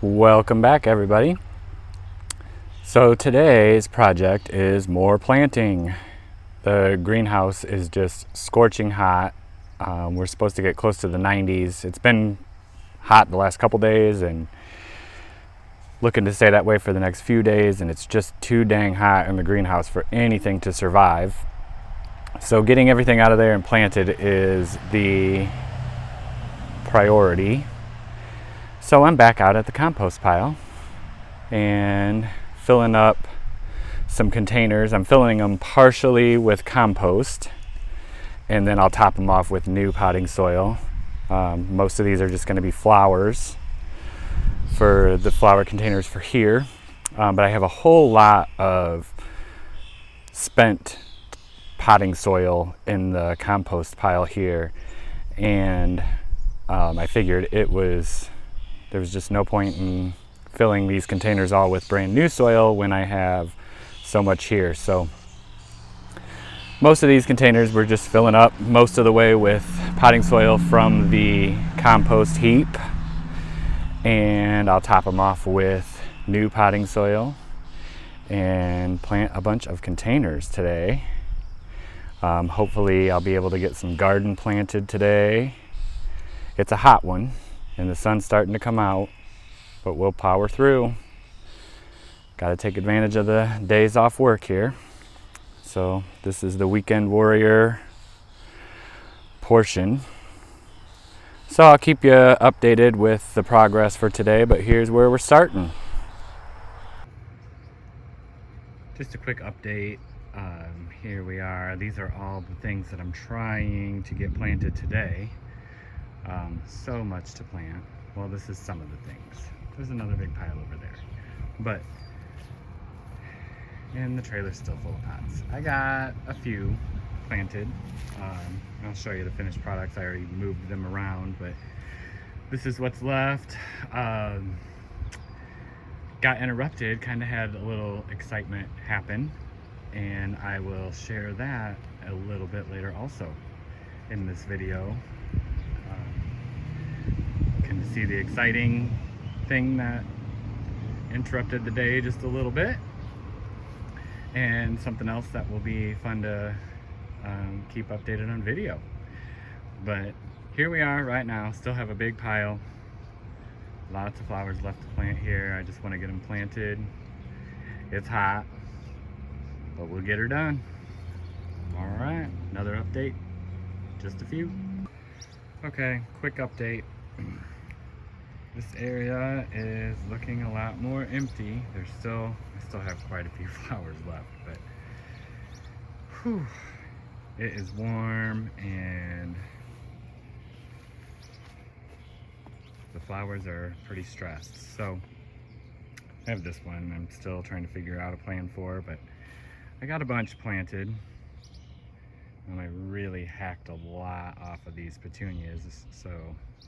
Welcome back, everybody. So today's project is more planting. The greenhouse is just scorching hot. We're supposed to get close to the 90s. It's been hot the last couple days and looking to stay that way for the next few days, and it's just too dang hot in the greenhouse for anything to survive. So getting everything out of there and planted is the priority. So I'm back out at the compost pile and filling up some containers. I'm filling them partially with compost, and then I'll top them off with new potting soil. Most of these are just going to be flowers for the flower containers for here, but I have a whole lot of spent potting soil in the compost pile here, and I figured there was just no point in filling these containers all with brand new soil when I have so much here. So most of these containers we're just filling up most of the way with potting soil from the compost heap, and I'll top them off with new potting soil and plant a bunch of containers today. Hopefully I'll be able to get some garden planted today. It's a hot one and the sun's starting to come out, but we'll power through. Got to take advantage of the days off work here. So this is the weekend warrior portion. So I'll keep you updated with the progress for today, but here's where we're starting. Just a quick update. Here we are. These are all the things that I'm trying to get planted today. So much to plant. Well, this is some of the things. There's another big pile over there. And the trailer's still full of pots. I got a few planted. I'll show you the finished products. I already moved them around, but this is what's left. Got interrupted, kind of had a little excitement happen, and I will share that a little bit later also in this video. Can see the exciting thing that interrupted the day just a little bit, and something else that will be fun to keep updated on video. But here we are right now, still have a big pile, lots of flowers left to plant here. I just want to get them planted. It's hot, but we'll get her done. All right, another update, just a few. Okay, quick update. This area is looking a lot more empty. I still have quite a few flowers left, but whew, it is warm and the flowers are pretty stressed. So I have this one I'm still trying to figure out a plan for, but I got a bunch planted, and I really hacked a lot off of these petunias, so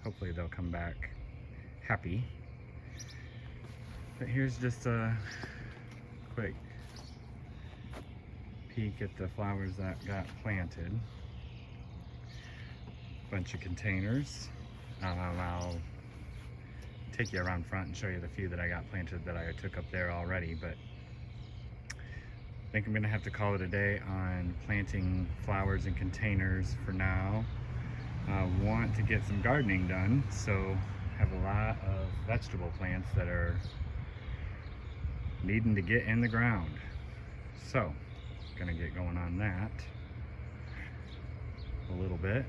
hopefully they'll come back happy. But here's just a quick peek at the flowers that got planted. Bunch of containers. I'll take you around front and show you the few that I got planted that I took up there already, but I think I'm gonna have to call it a day on planting flowers in containers for now. I want to get some gardening done, so have a lot of vegetable plants that are needing to get in the ground. So, gonna get going on that a little bit.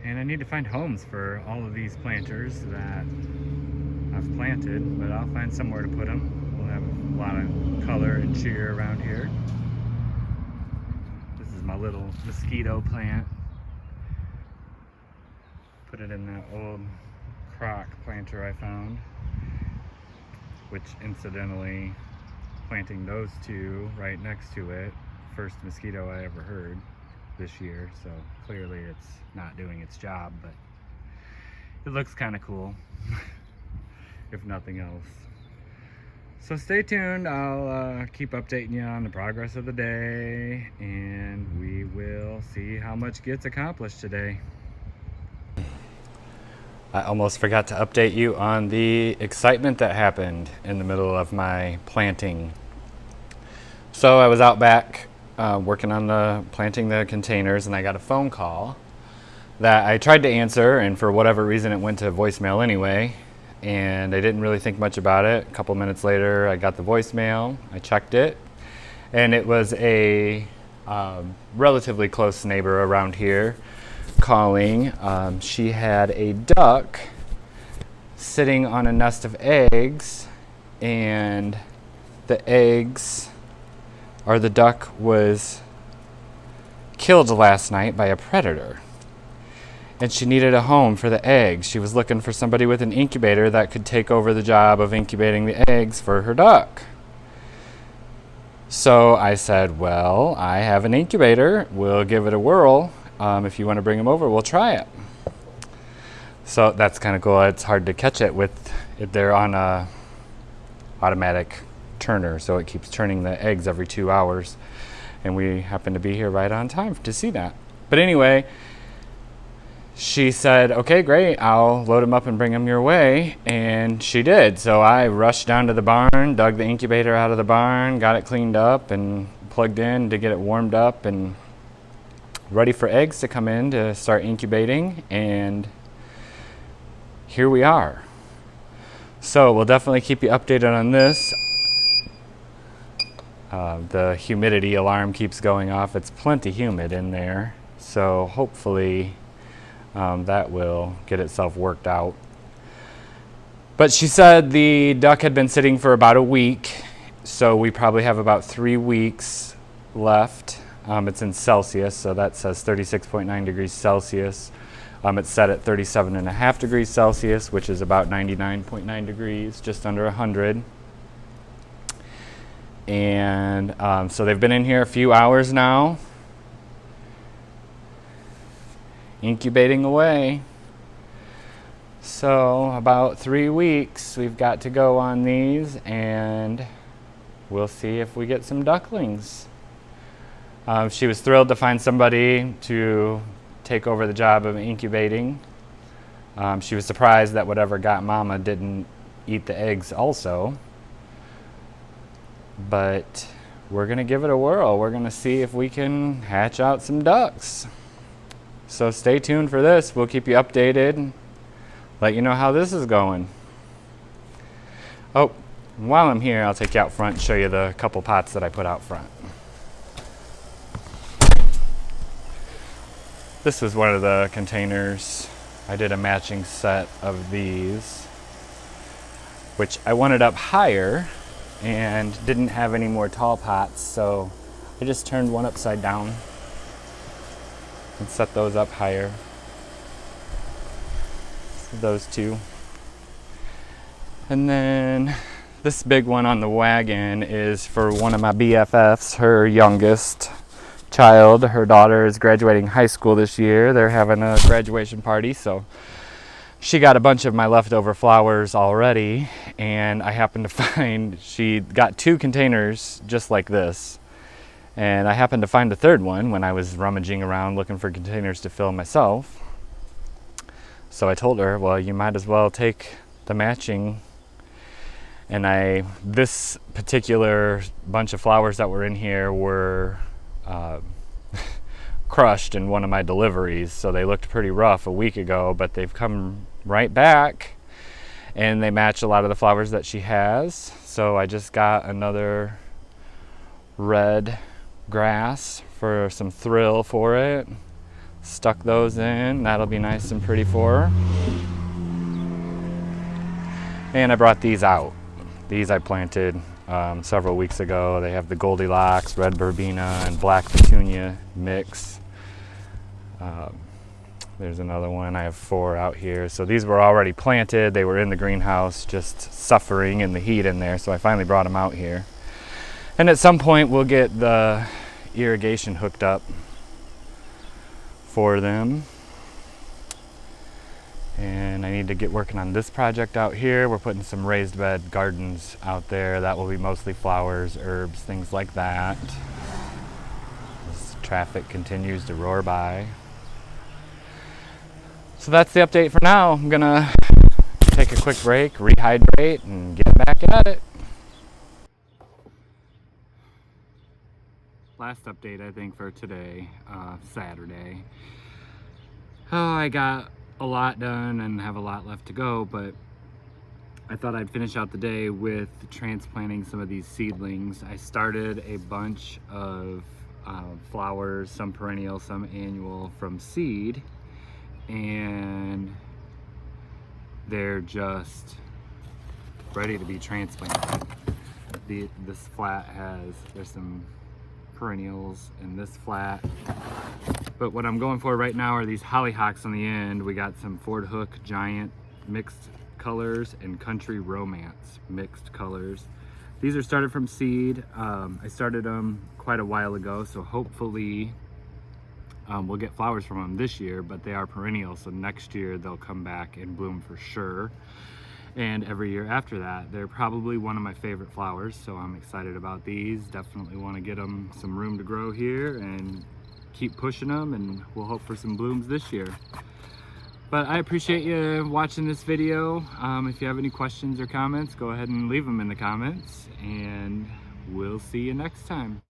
And I need to find homes for all of these planters that I've planted, but I'll find somewhere to put them. We'll have a lot of color and cheer around here. This is my little mosquito plant. Put it in that old crock planter I found, which incidentally, planting those two right next to it, first mosquito I ever heard this year, so clearly it's not doing its job, but it looks kind of cool if nothing else. So stay tuned. I'll keep updating you on the progress of the day, and we will see how much gets accomplished today. I almost forgot to update you on the excitement that happened in the middle of my planting. So I was out back working on planting the containers, and I got a phone call that I tried to answer, and for whatever reason it went to voicemail anyway, and I didn't really think much about it. A couple minutes later I got the voicemail, I checked it, and it was a relatively close neighbor around here calling. She had a duck sitting on a nest of eggs, and the eggs, or the duck, was killed last night by a predator. And she needed a home for the eggs. She was looking for somebody with an incubator that could take over the job of incubating the eggs for her duck. So I said, well, I have an incubator. We'll give it a whirl. If you want to bring them over, we'll try it. So that's kind of cool. It's hard to catch it with if they're on a automatic turner, so it keeps turning the eggs every 2 hours. And we happen to be here right on time to see that. But anyway, she said, okay, great, I'll load them up and bring them your way. And she did. So I rushed down to the barn, dug the incubator out of the barn, got it cleaned up and plugged in to get it warmed up and ready for eggs to come in to start incubating. And here we are. So we'll definitely keep you updated on this. The humidity alarm keeps going off. It's plenty humid in there. So hopefully that will get itself worked out. But she said the duck had been sitting for about a week, so we probably have about 3 weeks left. It's in Celsius, so that says 36.9 degrees Celsius. It's set at 37.5 degrees Celsius, which is about 99.9 degrees, just under 100. And so they've been in here a few hours now, incubating away. So about 3 weeks we've got to go on these, and we'll see if we get some ducklings. She was thrilled to find somebody to take over the job of incubating. She was surprised that whatever got mama didn't eat the eggs also. But we're gonna give it a whirl. We're gonna see if we can hatch out some ducks. So stay tuned for this. We'll keep you updated, let you know how this is going. Oh, while I'm here, I'll take you out front and show you the couple pots that I put out front. This was one of the containers. I did a matching set of these, which I wanted up higher and didn't have any more tall pots, so I just turned one upside down and set those up higher. So those two. And then this big one on the wagon is for one of my BFFs, her youngest child. Her daughter is graduating high school this year. They're having a graduation party, so she got a bunch of my leftover flowers already, and I happened to find, she got 2 containers just like this, and I happened to find a third one when I was rummaging around looking for containers to fill myself. So I told her, well, you might as well take the matching. And this particular bunch of flowers that were in here were crushed in one of my deliveries, so they looked pretty rough a week ago, but they've come right back and they match a lot of the flowers that she has. So I just got another red grass for some thrill for it, stuck those in. That'll be nice and pretty for her. And I brought these out. These I planted several weeks ago. They have the Goldilocks, red verbena, and black petunia mix. There's another one. I have 4 out here. So these were already planted. They were in the greenhouse just suffering in the heat in there, so I finally brought them out here. And at some point we'll get the irrigation hooked up for them. And I need to get working on this project out here. We're putting some raised bed gardens out there. That will be mostly flowers, herbs, things like that. As traffic continues to roar by. So that's the update for now. I'm gonna take a quick break, rehydrate, and get back at it. Last update, I think, for today, Saturday. Oh, I got a lot done and have a lot left to go, but I thought I'd finish out the day with transplanting some of these seedlings. I started a bunch of flowers, some perennial, some annual, from seed, and they're just ready to be transplanted. This flat there's some perennials in this flat, but what I'm going for right now are these hollyhocks on the end. We got some Ford Hook Giant mixed colors and Country Romance mixed colors. These are started from seed. I started them quite a while ago, so hopefully we'll get flowers from them this year, but they are perennial, so next year they'll come back and bloom for sure. And every year after that. They're probably one of my favorite flowers, so I'm excited about these. Definitely want to get them some room to grow here and keep pushing them, and we'll hope for some blooms this year. But I appreciate you watching this video. If you have any questions or comments, go ahead and leave them in the comments, and we'll see you next time.